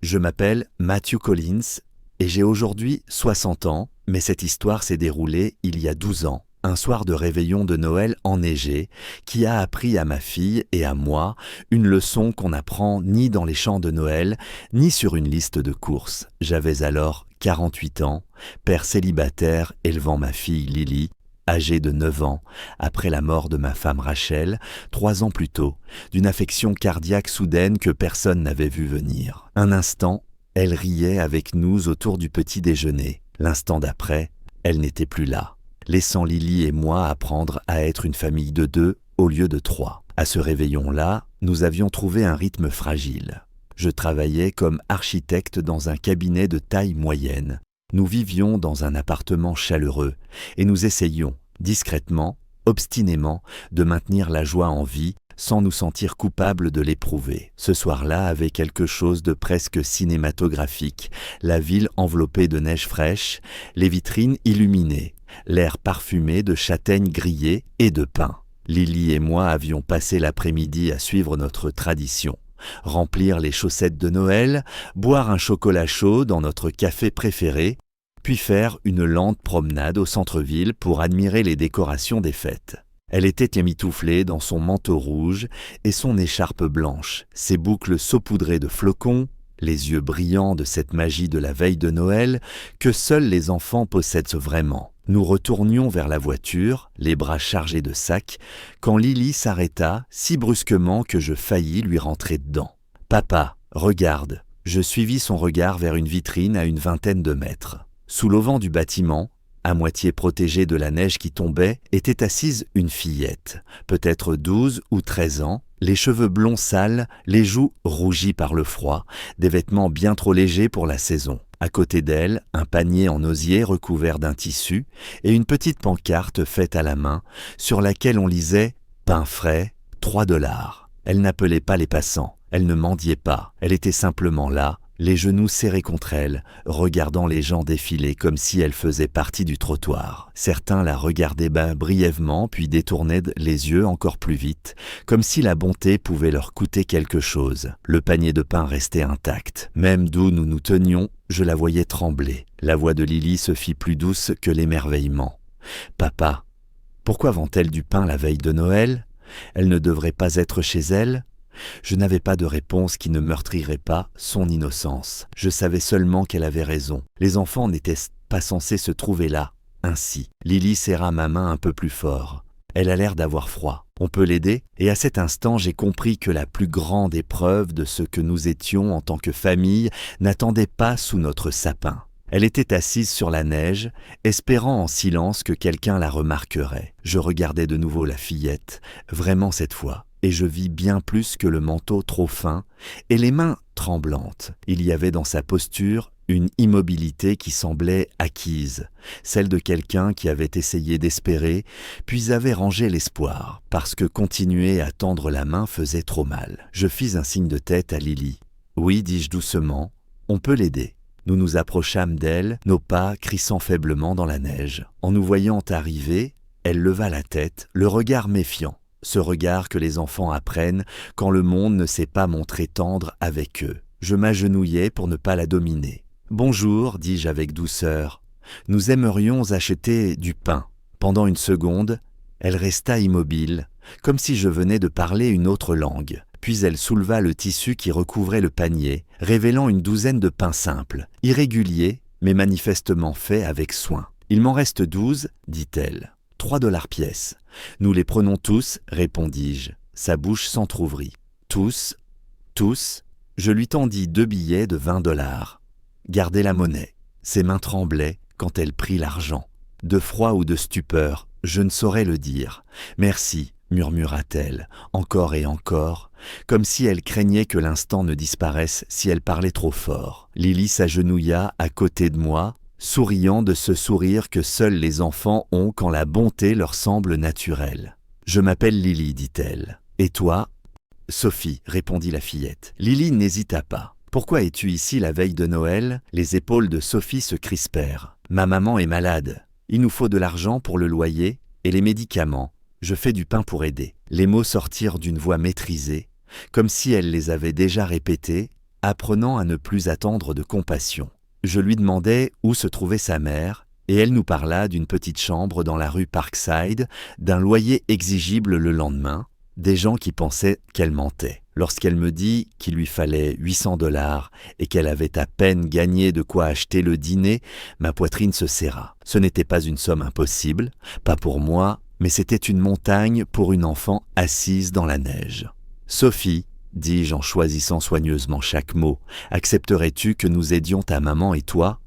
Je m'appelle Matthew Collins et j'ai aujourd'hui 60 ans, mais cette histoire s'est déroulée il y a 12 ans, un soir de réveillon de Noël enneigé qui a appris à ma fille et à moi une leçon qu'on n'apprend ni dans les chants de Noël, ni sur une liste de courses. J'avais alors 48 ans, père célibataire élevant ma fille Lily, âgée de 9 ans, après la mort de ma femme Rachel, 3 ans plus tôt, d'une affection cardiaque soudaine que personne n'avait vu venir. Un instant, elle riait avec nous autour du petit déjeuner. L'instant d'après, elle n'était plus là, laissant Lily et moi apprendre à être une famille de 2 au lieu de 3. À ce réveillon-là, nous avions trouvé un rythme fragile. Je travaillais comme architecte dans un cabinet de taille moyenne. Nous vivions dans un appartement chaleureux et nous essayions, discrètement, obstinément, de maintenir la joie en vie sans nous sentir coupables de l'éprouver. Ce soir-là avait quelque chose de presque cinématographique, la ville enveloppée de neige fraîche, les vitrines illuminées, l'air parfumé de châtaignes grillées et de pain. Lily et moi avions passé l'après-midi à suivre notre tradition. Remplir les chaussettes de Noël, boire un chocolat chaud dans notre café préféré, puis faire une lente promenade au centre-ville pour admirer les décorations des fêtes. Elle était émitouflée dans son manteau rouge et son écharpe blanche, ses boucles saupoudrées de flocons, les yeux brillants de cette magie de la veille de Noël que seuls les enfants possèdent vraiment. Nous retournions vers la voiture, les bras chargés de sacs, quand Lily s'arrêta si brusquement que je faillis lui rentrer dedans. « Papa, regarde !» Je suivis son regard vers une vitrine à une vingtaine de mètres. Sous l'auvent du bâtiment, à moitié protégée de la neige qui tombait, était assise une fillette, peut-être 12 ou 13 ans, les cheveux blonds sales, les joues rougies par le froid, des vêtements bien trop légers pour la saison. À côté d'elle, un panier en osier recouvert d'un tissu et une petite pancarte faite à la main sur laquelle on lisait « Pain frais, 3 $. » Elle n'appelait pas les passants, elle ne mendiait pas, elle était simplement là, les genoux serrés contre elle, regardant les gens défiler comme si elle faisait partie du trottoir. Certains la regardaient brièvement puis détournaient les yeux encore plus vite, comme si la bonté pouvait leur coûter quelque chose. Le panier de pain restait intact. Même d'où nous nous tenions, je la voyais trembler. La voix de Lily se fit plus douce que l'émerveillement. « Papa, pourquoi vend-elle du pain la veille de Noël ? Elle ne devrait pas être chez elle ?» Je n'avais pas de réponse qui ne meurtrirait pas son innocence. Je savais seulement qu'elle avait raison. Les enfants n'étaient pas censés se trouver là, ainsi. Lily serra ma main un peu plus fort. Elle a l'air d'avoir froid. On peut l'aider ? Et à cet instant, j'ai compris que la plus grande épreuve de ce que nous étions en tant que famille n'attendait pas sous notre sapin. Elle était assise sur la neige, espérant en silence que quelqu'un la remarquerait. Je regardais de nouveau la fillette, vraiment cette fois. Et je vis bien plus que le manteau trop fin et les mains tremblantes. Il y avait dans sa posture une immobilité qui semblait acquise, celle de quelqu'un qui avait essayé d'espérer, puis avait rangé l'espoir, parce que continuer à tendre la main faisait trop mal. Je fis un signe de tête à Lily. « Oui, dis-je doucement, on peut l'aider. » Nous nous approchâmes d'elle, nos pas crissant faiblement dans la neige. En nous voyant arriver, elle leva la tête, le regard méfiant. Ce regard que les enfants apprennent quand le monde ne s'est pas montré tendre avec eux. Je m'agenouillai pour ne pas la dominer. « Bonjour, dis-je avec douceur. Nous aimerions acheter du pain. » Pendant une seconde, elle resta immobile, comme si je venais de parler une autre langue. Puis elle souleva le tissu qui recouvrait le panier, révélant une douzaine de pains simples, irréguliers, mais manifestement faits avec soin. « Il m'en reste 12, dit-elle. 3 $ pièce. Nous les prenons tous, répondis-je. Sa bouche s'entr'ouvrit. Tous, tous. Je lui tendis 2 billets de 20 $. Gardez la monnaie. Ses mains tremblaient quand elle prit l'argent. De froid ou de stupeur, je ne saurais le dire. Merci, murmura-t-elle, encore et encore, comme si elle craignait que l'instant ne disparaisse si elle parlait trop fort. Lily s'agenouilla à côté de moi, souriant de ce sourire que seuls les enfants ont quand la bonté leur semble naturelle. « Je m'appelle Lily, dit-elle. Et toi ?»« Sophie, répondit la fillette. Lily n'hésita pas. « Pourquoi es-tu ici la veille de Noël ?» Les épaules de Sophie se crispèrent. « Ma maman est malade. Il nous faut de l'argent pour le loyer et les médicaments. Je fais du pain pour aider. » Les mots sortirent d'une voix maîtrisée, comme si elle les avait déjà répétés apprenant à ne plus attendre de compassion. Je lui demandai où se trouvait sa mère, et elle nous parla d'une petite chambre dans la rue Parkside, d'un loyer exigible le lendemain, des gens qui pensaient qu'elle mentait. Lorsqu'elle me dit qu'il lui fallait 800 $ et qu'elle avait à peine gagné de quoi acheter le dîner, ma poitrine se serra. Ce n'était pas une somme impossible, pas pour moi, mais c'était une montagne pour une enfant assise dans la neige. « Sophie, dis-je en choisissant soigneusement chaque mot, accepterais-tu que nous aidions ta maman et toi ?»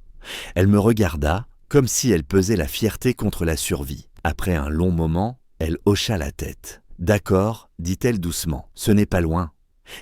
Elle me regarda, comme si elle pesait la fierté contre la survie. Après un long moment, elle hocha la tête. « D'accord, dit-elle doucement, ce n'est pas loin. »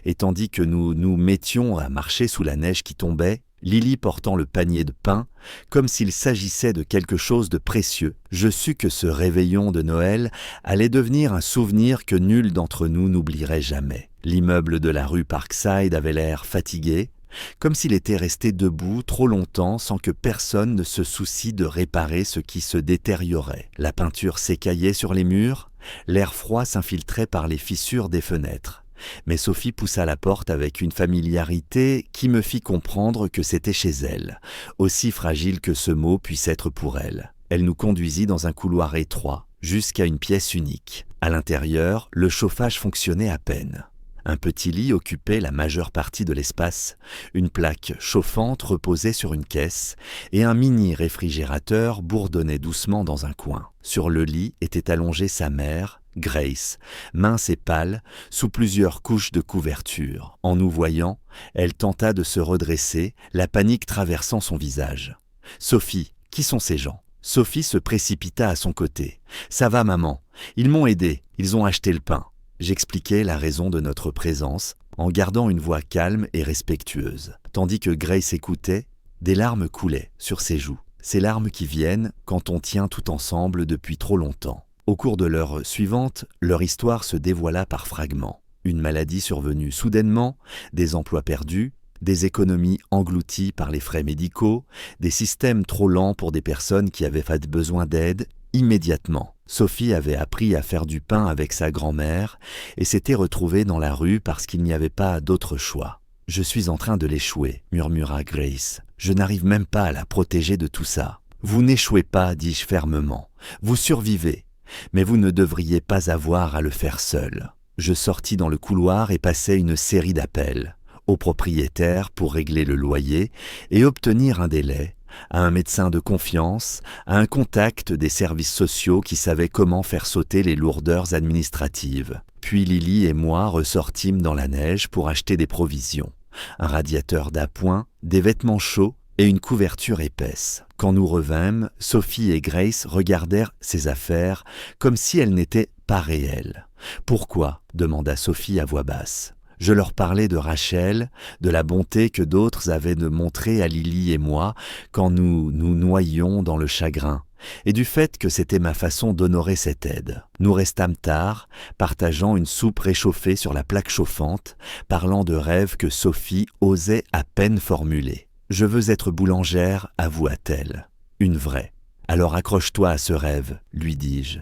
Et tandis que nous nous mettions à marcher sous la neige qui tombait, Lily portant le panier de pain, comme s'il s'agissait de quelque chose de précieux, je sus que ce réveillon de Noël allait devenir un souvenir que nul d'entre nous n'oublierait jamais. L'immeuble de la rue Parkside avait l'air fatigué, comme s'il était resté debout trop longtemps sans que personne ne se soucie de réparer ce qui se détériorait. La peinture s'écaillait sur les murs, l'air froid s'infiltrait par les fissures des fenêtres. Mais Sophie poussa la porte avec une familiarité qui me fit comprendre que c'était chez elle, aussi fragile que ce mot puisse être pour elle. Elle nous conduisit dans un couloir étroit, jusqu'à une pièce unique. À l'intérieur, le chauffage fonctionnait à peine. Un petit lit occupait la majeure partie de l'espace, une plaque chauffante reposait sur une caisse et un mini-réfrigérateur bourdonnait doucement dans un coin. Sur le lit était allongée sa mère, Grace, mince et pâle, sous plusieurs couches de couverture. En nous voyant, elle tenta de se redresser, la panique traversant son visage. « Sophie, qui sont ces gens ?» Sophie se précipita à son côté. « Ça va, maman. Ils m'ont aidé. Ils ont acheté le pain. » J'expliquai la raison de notre présence, en gardant une voix calme et respectueuse. Tandis que Grace écoutait, des larmes coulaient sur ses joues. Ces larmes qui viennent quand on tient tout ensemble depuis trop longtemps. Au cours de l'heure suivante, leur histoire se dévoila par fragments. Une maladie survenue soudainement, des emplois perdus, des économies englouties par les frais médicaux, des systèmes trop lents pour des personnes qui avaient besoin d'aide immédiatement. Sophie avait appris à faire du pain avec sa grand-mère et s'était retrouvée dans la rue parce qu'il n'y avait pas d'autre choix. « Je suis en train de l'échouer, » murmura Grace. « Je n'arrive même pas à la protéger de tout ça. »« Vous n'échouez pas, dis-je fermement. Vous survivez. Mais vous ne devriez pas avoir à le faire seul. » Je sortis dans le couloir et passai une série d'appels au propriétaire pour régler le loyer et obtenir un délai, à un médecin de confiance, à un contact des services sociaux qui savaient comment faire sauter les lourdeurs administratives. Puis Lily et moi ressortîmes dans la neige pour acheter des provisions, un radiateur d'appoint, des vêtements chauds et une couverture épaisse. Quand nous revînmes, Sophie et Grace regardèrent ces affaires comme si elles n'étaient pas réelles. « Pourquoi ?» demanda Sophie à voix basse. Je leur parlais de Rachel, de la bonté que d'autres avaient de montrer à Lily et moi quand nous nous noyions dans le chagrin, et du fait que c'était ma façon d'honorer cette aide. Nous restâmes tard, partageant une soupe réchauffée sur la plaque chauffante, parlant de rêves que Sophie osait à peine formuler. « Je veux être boulangère, avoua-t-elle. Une vraie. Alors accroche-toi à ce rêve, lui dis-je.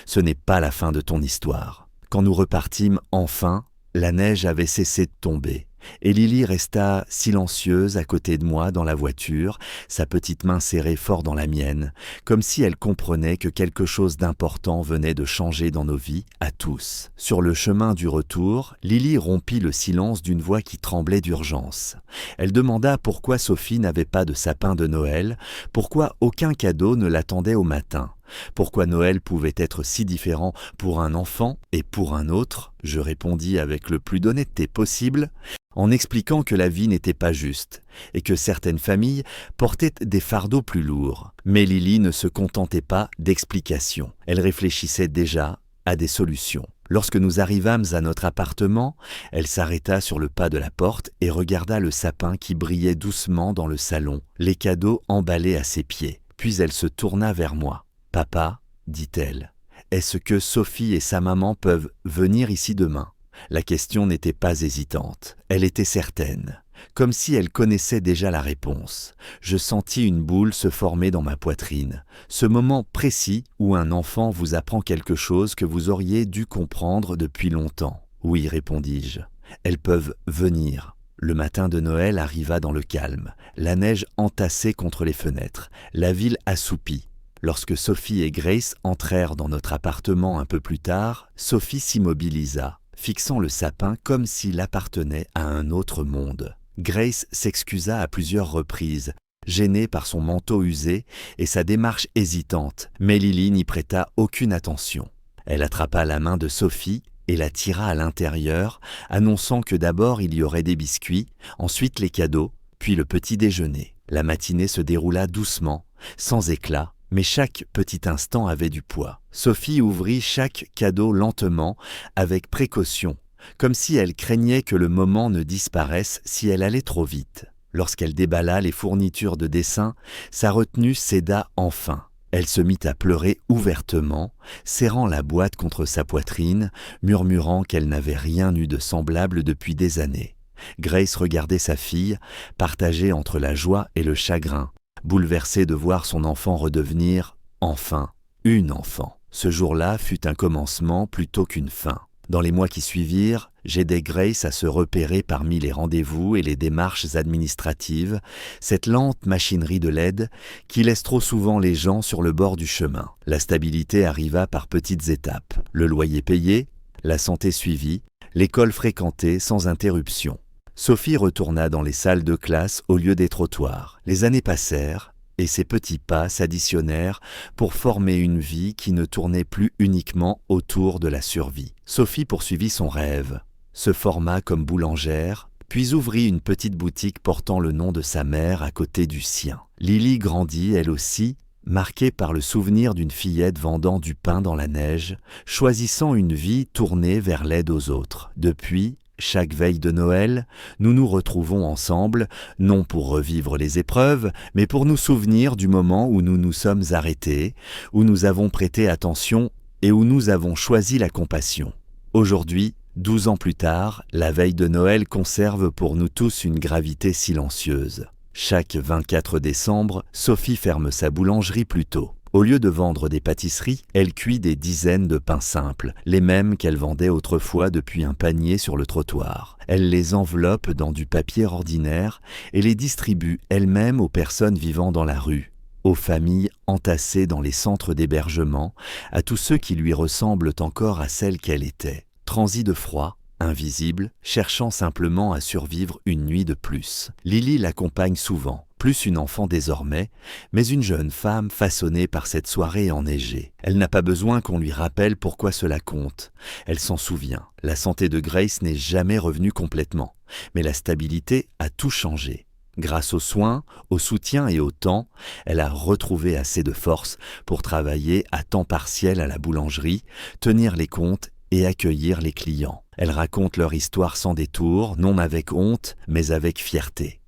Ce n'est pas la fin de ton histoire. » Quand nous repartîmes enfin, la neige avait cessé de tomber, et Lily resta silencieuse à côté de moi dans la voiture, sa petite main serrée fort dans la mienne, comme si elle comprenait que quelque chose d'important venait de changer dans nos vies, à tous. Sur le chemin du retour, Lily rompit le silence d'une voix qui tremblait d'urgence. Elle demanda pourquoi Sophie n'avait pas de sapin de Noël, pourquoi aucun cadeau ne l'attendait au matin. Pourquoi Noël pouvait être si différent pour un enfant et pour un autre, je répondis avec le plus d'honnêteté possible, en expliquant que la vie n'était pas juste et que certaines familles portaient des fardeaux plus lourds. Mais Lily ne se contentait pas d'explications. Elle réfléchissait déjà à des solutions. Lorsque nous arrivâmes à notre appartement, elle s'arrêta sur le pas de la porte et regarda le sapin qui brillait doucement dans le salon, les cadeaux emballés à ses pieds. Puis elle se tourna vers moi. « Papa, dit-elle, est-ce que Sophie et sa maman peuvent venir ici demain ?» La question n'était pas hésitante, elle était certaine, comme si elle connaissait déjà la réponse. Je sentis une boule se former dans ma poitrine, ce moment précis où un enfant vous apprend quelque chose que vous auriez dû comprendre depuis longtemps. « Oui, répondis-je, elles peuvent venir. Le matin de Noël arriva dans le calme, la neige entassée contre les fenêtres, la ville assoupie. Lorsque Sophie et Grace entrèrent dans notre appartement un peu plus tard, Sophie s'immobilisa, fixant le sapin comme s'il appartenait à un autre monde. Grace s'excusa à plusieurs reprises, gênée par son manteau usé et sa démarche hésitante, mais Lily n'y prêta aucune attention. Elle attrapa la main de Sophie et la tira à l'intérieur, annonçant que d'abord il y aurait des biscuits, ensuite les cadeaux, puis le petit déjeuner. La matinée se déroula doucement, sans éclat, mais chaque petit instant avait du poids. Sophie ouvrit chaque cadeau lentement, avec précaution, comme si elle craignait que le moment ne disparaisse si elle allait trop vite. Lorsqu'elle déballa les fournitures de dessin, sa retenue céda enfin. Elle se mit à pleurer ouvertement, serrant la boîte contre sa poitrine, murmurant qu'elle n'avait rien eu de semblable depuis des années. Grace regardait sa fille, partagée entre la joie et le chagrin, bouleversée de voir son enfant redevenir, enfin, une enfant. Ce jour-là fut un commencement plutôt qu'une fin. Dans les mois qui suivirent, j'aidai Grace à se repérer parmi les rendez-vous et les démarches administratives, cette lente machinerie de l'aide qui laisse trop souvent les gens sur le bord du chemin. La stabilité arriva par petites étapes. Le loyer payé, la santé suivie, l'école fréquentée sans interruption. Sophie retourna dans les salles de classe au lieu des trottoirs. Les années passèrent et ses petits pas s'additionnèrent pour former une vie qui ne tournait plus uniquement autour de la survie. Sophie poursuivit son rêve, se forma comme boulangère, puis ouvrit une petite boutique portant le nom de sa mère à côté du sien. Lily grandit, elle aussi, marquée par le souvenir d'une fillette vendant du pain dans la neige, choisissant une vie tournée vers l'aide aux autres. Depuis, chaque veille de Noël, nous nous retrouvons ensemble, non pour revivre les épreuves, mais pour nous souvenir du moment où nous nous sommes arrêtés, où nous avons prêté attention et où nous avons choisi la compassion. Aujourd'hui, 12 ans plus tard, la veille de Noël conserve pour nous tous une gravité silencieuse. Chaque 24 décembre, Sophie ferme sa boulangerie plus tôt. Au lieu de vendre des pâtisseries, elle cuit des dizaines de pains simples, les mêmes qu'elle vendait autrefois depuis un panier sur le trottoir. Elle les enveloppe dans du papier ordinaire et les distribue elle-même aux personnes vivant dans la rue, aux familles entassées dans les centres d'hébergement, à tous ceux qui lui ressemblent encore à celle qu'elle était. Transie de froid, invisible, cherchant simplement à survivre une nuit de plus. Lily l'accompagne souvent, plus une enfant désormais, mais une jeune femme façonnée par cette soirée enneigée. Elle n'a pas besoin qu'on lui rappelle pourquoi cela compte. Elle s'en souvient. La santé de Grace n'est jamais revenue complètement, mais la stabilité a tout changé. Grâce aux soins, au soutien et au temps, elle a retrouvé assez de force pour travailler à temps partiel à la boulangerie, tenir les comptes et accueillir les clients. Elle raconte leur histoire sans détour, non avec honte, mais avec fierté.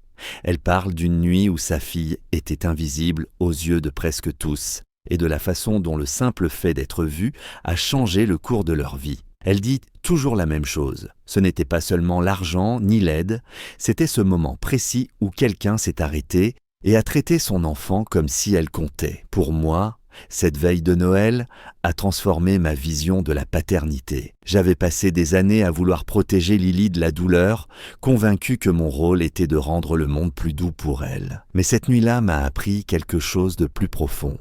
Elle parle d'une nuit où sa fille était invisible aux yeux de presque tous, et de la façon dont le simple fait d'être vue a changé le cours de leur vie. Elle dit toujours la même chose. Ce n'était pas seulement l'argent ni l'aide, c'était ce moment précis où quelqu'un s'est arrêté et a traité son enfant comme si elle comptait. Pour moi, cette veille de Noël a transformé ma vision de la paternité. J'avais passé des années à vouloir protéger Lily de la douleur, convaincu que mon rôle était de rendre le monde plus doux pour elle. Mais cette nuit-là m'a appris quelque chose de plus profond.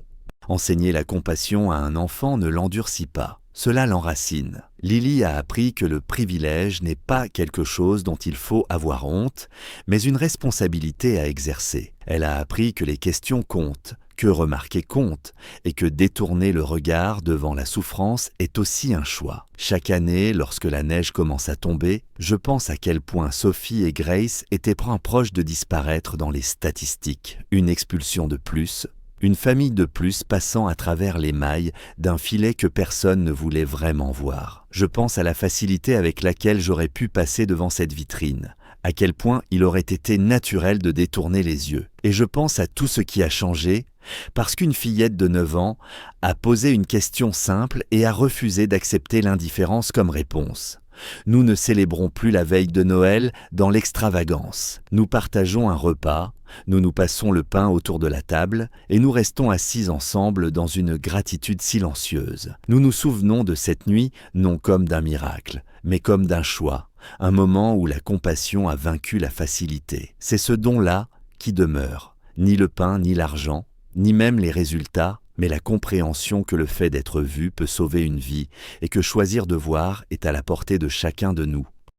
Enseigner la compassion à un enfant ne l'endurcit pas. Cela l'enracine. Lily a appris que le privilège n'est pas quelque chose dont il faut avoir honte, mais une responsabilité à exercer. Elle a appris que les questions comptent, que remarquer compte, et que détourner le regard devant la souffrance est aussi un choix. Chaque année, lorsque la neige commence à tomber, je pense à quel point Sophie et Grace étaient proches de disparaître dans les statistiques. Une expulsion de plus, une famille de plus passant à travers les mailles d'un filet que personne ne voulait vraiment voir. Je pense à la facilité avec laquelle j'aurais pu passer devant cette vitrine, à quel point il aurait été naturel de détourner les yeux. Et je pense à tout ce qui a changé, parce qu'une fillette de 9 ans a posé une question simple et a refusé d'accepter l'indifférence comme réponse. Nous ne célébrons plus la veille de Noël dans l'extravagance. Nous partageons un repas, nous nous passons le pain autour de la table et nous restons assis ensemble dans une gratitude silencieuse. Nous nous souvenons de cette nuit non comme d'un miracle, mais comme d'un choix, un moment où la compassion a vaincu la facilité. C'est ce don-là qui demeure, ni le pain ni l'argent, ni même les résultats, mais la compréhension que le fait d'être vu peut sauver une vie et que choisir de voir est à la portée de chacun de nous.